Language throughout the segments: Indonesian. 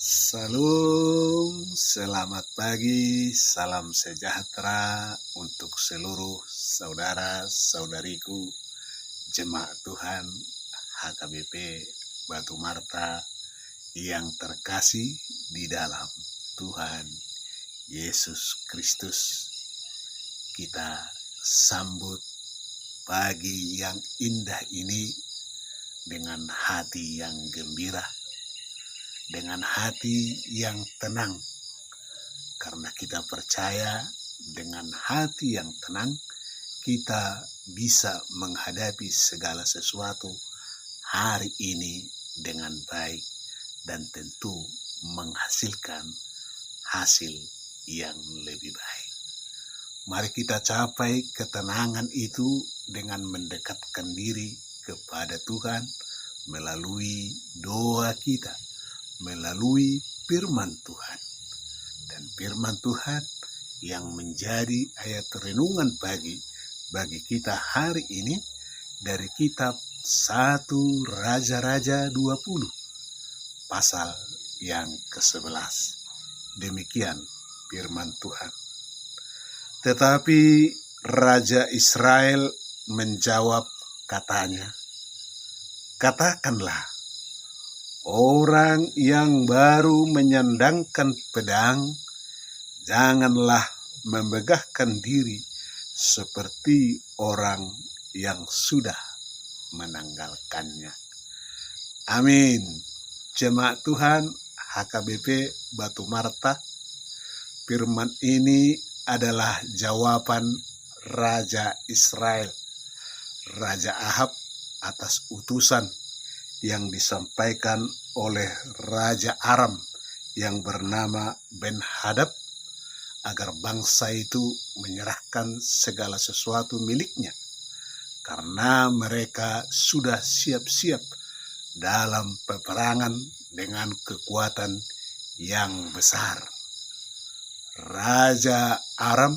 Salam, selamat pagi, salam sejahtera untuk seluruh saudara-saudariku, jemaat Tuhan HKBP Batu Marta yang terkasih di dalam Tuhan Yesus Kristus. Kita sambut pagi yang indah ini dengan hati yang gembira, dengan hati yang tenang, karena kita percaya dengan hati yang tenang kita bisa menghadapi segala sesuatu hari ini dengan baik dan tentu menghasilkan hasil yang lebih baik. Mari kita capai ketenangan itu dengan mendekatkan diri kepada Tuhan melalui doa kita, melalui firman Tuhan. Dan firman Tuhan yang menjadi ayat renungan bagi kita hari ini dari kitab 1 Raja-Raja 20 pasal yang ke-11. Demikian firman Tuhan. Tetapi Raja Israel menjawab katanya, "Katakanlah, orang yang baru menyandangkan pedang, janganlah memegahkan diri seperti orang yang sudah menanggalkannya." Amin. Jemaat Tuhan HKBP Batu Marta, firman ini adalah jawaban Raja Israel, Raja Ahab, atas utusan yang disampaikan oleh Raja Aram yang bernama Ben-Hadad agar bangsa itu menyerahkan segala sesuatu miliknya karena mereka sudah siap-siap dalam peperangan dengan kekuatan yang besar. Raja Aram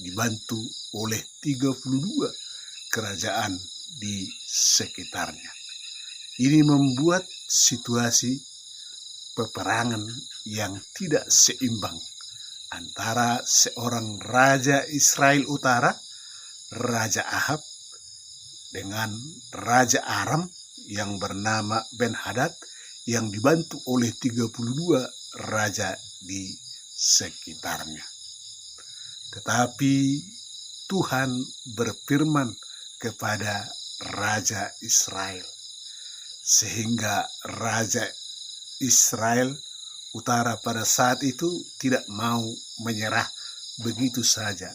dibantu oleh 32 kerajaan di sekitarnya. Ini membuat situasi peperangan yang tidak seimbang antara seorang Raja Israel Utara, Raja Ahab, dengan Raja Aram yang bernama Ben-Hadad yang dibantu oleh 32 raja di sekitarnya. Tetapi Tuhan berfirman kepada Raja Israel, sehingga Raja Israel Utara pada saat itu tidak mau menyerah begitu saja,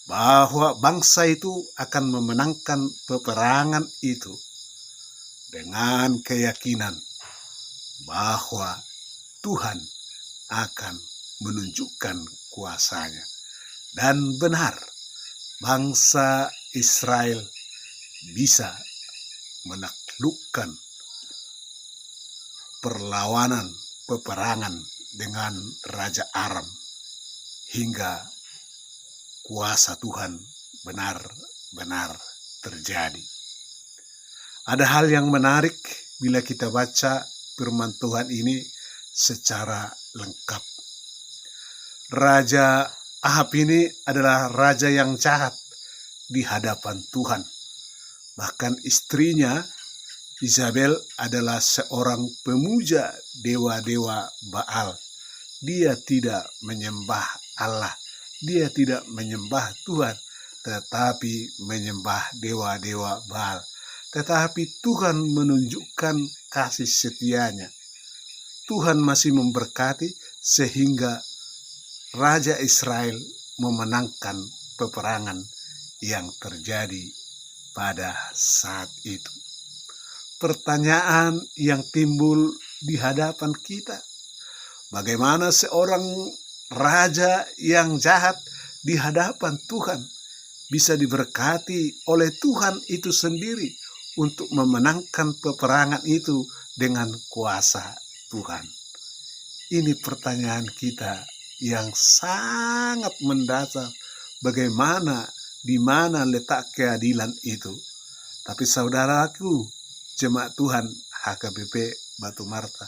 bahwa bangsa itu akan memenangkan peperangan itu dengan keyakinan bahwa Tuhan akan menunjukkan kuasanya. Dan benar, bangsa Israel bisa menaklukkan perlawanan peperangan dengan Raja Aram hingga kuasa Tuhan benar-benar terjadi. Ada hal yang menarik bila kita baca firman Tuhan ini secara lengkap. Raja Ahab ini adalah raja yang jahat di hadapan Tuhan. Bahkan istrinya Isabel adalah seorang pemuja dewa-dewa Baal. Dia tidak menyembah Allah, dia tidak menyembah Tuhan, tetapi menyembah dewa-dewa Baal. Tetapi Tuhan menunjukkan kasih setianya. Tuhan masih memberkati sehingga Raja Israel memenangkan peperangan yang terjadi pada saat itu. Pertanyaan yang timbul di hadapan kita, bagaimana seorang raja yang jahat di hadapan Tuhan bisa diberkati oleh Tuhan itu sendiri untuk memenangkan peperangan itu dengan kuasa Tuhan? Ini pertanyaan kita yang sangat mendasar. Bagaimana, di mana letak keadilan itu? Tapi saudaraku, jemaat Tuhan HKBP Batu Marta,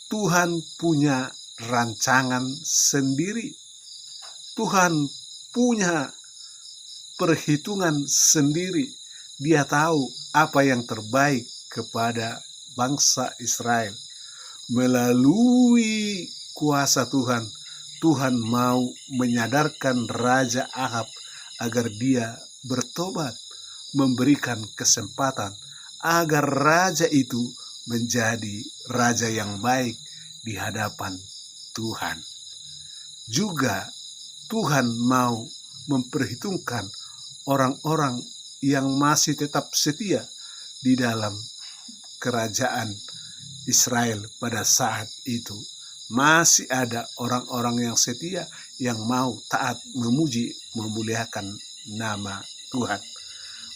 Tuhan punya rancangan sendiri. Tuhan punya perhitungan sendiri. Dia tahu apa yang terbaik kepada bangsa Israel. Melalui kuasa Tuhan, Tuhan mau menyadarkan Raja Ahab agar dia bertobat, memberikan kesempatan agar raja itu menjadi raja yang baik di hadapan Tuhan. Juga Tuhan mau memperhitungkan orang-orang yang masih tetap setia di dalam kerajaan Israel pada saat itu. Masih ada orang-orang yang setia yang mau taat, memuji, memuliakan nama Tuhan.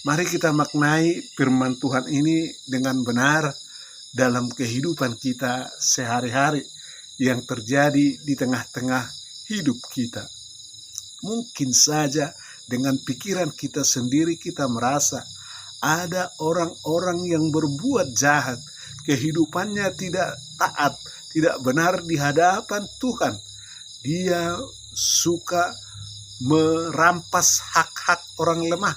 Mari kita maknai firman Tuhan ini dengan benar dalam kehidupan kita sehari-hari yang terjadi di tengah-tengah hidup kita. Mungkin saja dengan pikiran kita sendiri kita merasa ada orang-orang yang berbuat jahat, kehidupannya tidak taat, tidak benar di hadapan Tuhan. Dia suka merampas hak-hak orang lemah,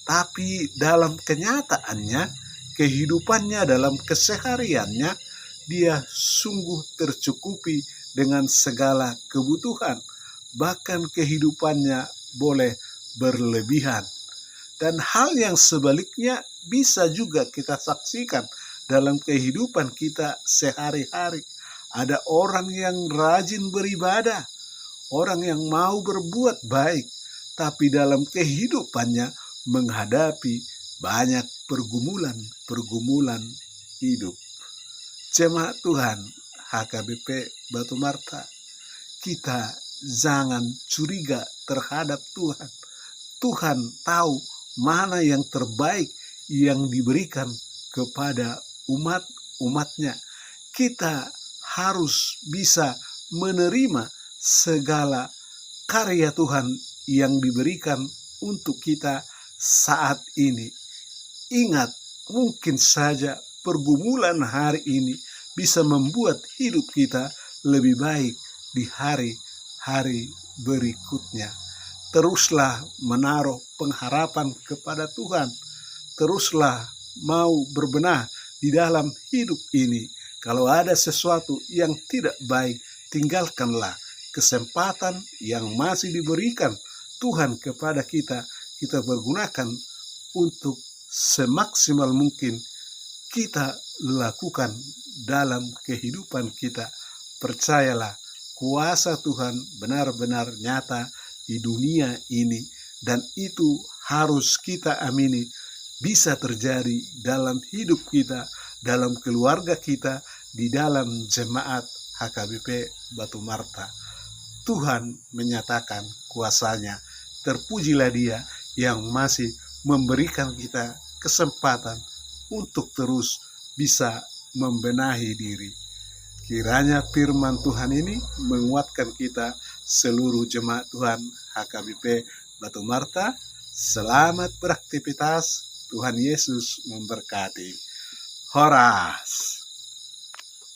tapi dalam kenyataannya, kehidupannya dalam kesehariannya, dia sungguh tercukupi dengan segala kebutuhan. Bahkan kehidupannya boleh berlebihan. Dan hal yang sebaliknya bisa juga kita saksikan dalam kehidupan kita sehari-hari. Ada orang yang rajin beribadah, orang yang mau berbuat baik, tapi dalam kehidupannya menghadapi banyak pergumulan hidup. Jemaat Tuhan HKBP Batu Marta, kita jangan curiga terhadap Tuhan. Tuhan tahu mana yang terbaik yang diberikan kepada umat-umatnya. Kita harus bisa menerima segala karya Tuhan yang diberikan untuk kita saat ini. Ingat, mungkin saja pergumulan hari ini bisa membuat hidup kita lebih baik di hari-hari berikutnya. Teruslah menaruh pengharapan kepada Tuhan. Teruslah mau berbenah di dalam hidup ini. Kalau ada sesuatu yang tidak baik, tinggalkanlah. Kesempatan yang masih diberikan Tuhan kepada kita, kita pergunakan untuk semaksimal mungkin kita lakukan dalam kehidupan kita. Percayalah, kuasa Tuhan benar-benar nyata di dunia ini, dan itu harus kita amini bisa terjadi dalam hidup kita, dalam keluarga kita, di dalam jemaat HKBP Batu Marta. Tuhan menyatakan kuasanya. Terpujilah Dia yang masih memberikan kita kesempatan untuk terus bisa membenahi diri. Kiranya firman Tuhan ini menguatkan kita seluruh jemaat Tuhan HKBP Batu Marta. Selamat beraktivitas. Tuhan Yesus memberkati. Horas.